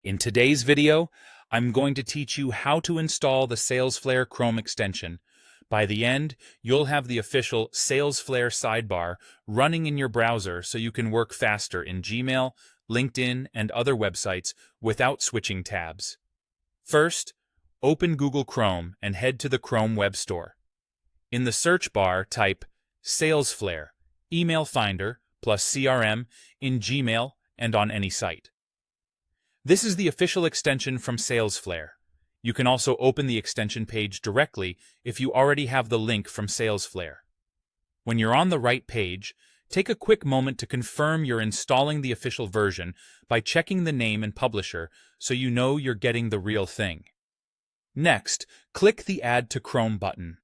In today's video, I'm going to teach you how to install the Salesflare Chrome extension. By the end, you'll have the official Salesflare sidebar running in your browser so you can work faster in Gmail, LinkedIn, and other websites without switching tabs. First, open Google Chrome and head to the Chrome Web Store. In the search bar, type Salesflare, Email Finder plus CRM in Gmail and on any site. This is the official extension from Salesflare. You can also open the extension page directly if you already have the link from Salesflare. When you're on the right page, take a quick moment to confirm you're installing the official version by checking the name and publisher so you know you're getting the real thing. Next, click the Add to Chrome button.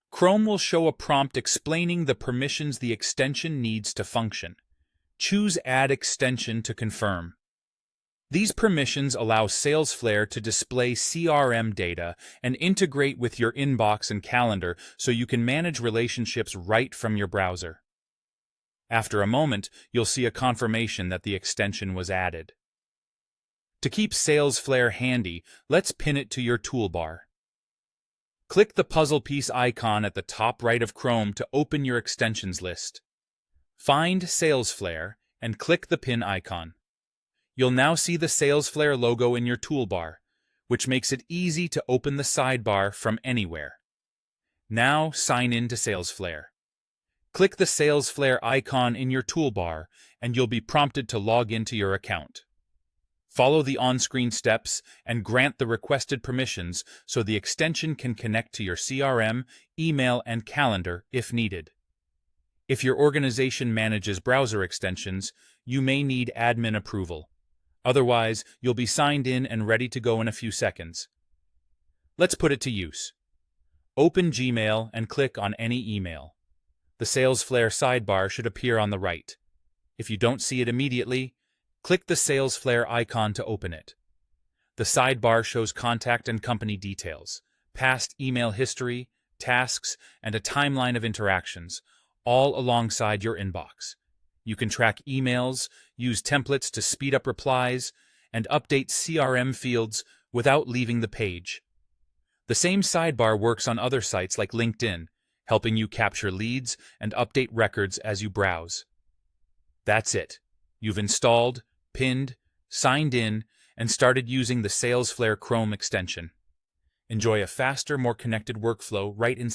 Chrome will show a prompt explaining the permissions the extension needs to function. Choose Add Extension to confirm. These permissions allow Salesflare to display CRM data and integrate with your inbox and calendar so you can manage relationships right from your browser. After a moment, you'll see a confirmation that the extension was added. To keep Salesflare handy, let's pin it to your toolbar. Click the puzzle piece icon at the top right of Chrome to open your extensions list. Find Salesflare and click the pin icon. You'll now see the Salesflare logo in your toolbar, which makes it easy to open the sidebar from anywhere. Now sign in to Salesflare. Click the Salesflare icon in your toolbar and you'll be prompted to log into your account. Follow the on-screen steps and grant the requested permissions so the extension can connect to your CRM, email, and calendar if needed. If your organization manages browser extensions, you may need admin approval. Otherwise, you'll be signed in and ready to go in a few seconds. Let's put it to use. Open Gmail and click on any email. The Salesflare sidebar should appear on the right. If you don't see it immediately, click the Salesflare icon to open it. The sidebar shows contact and company details, past email history, tasks, and a timeline of interactions, all alongside your inbox. You can track emails, use templates to speed up replies, and update CRM fields without leaving the page. The same sidebar works on other sites like LinkedIn, helping you capture leads and update records as you browse. That's it. You've installed, pinned, signed in, and started using the Salesflare Chrome extension. Enjoy a faster, more connected workflow right inside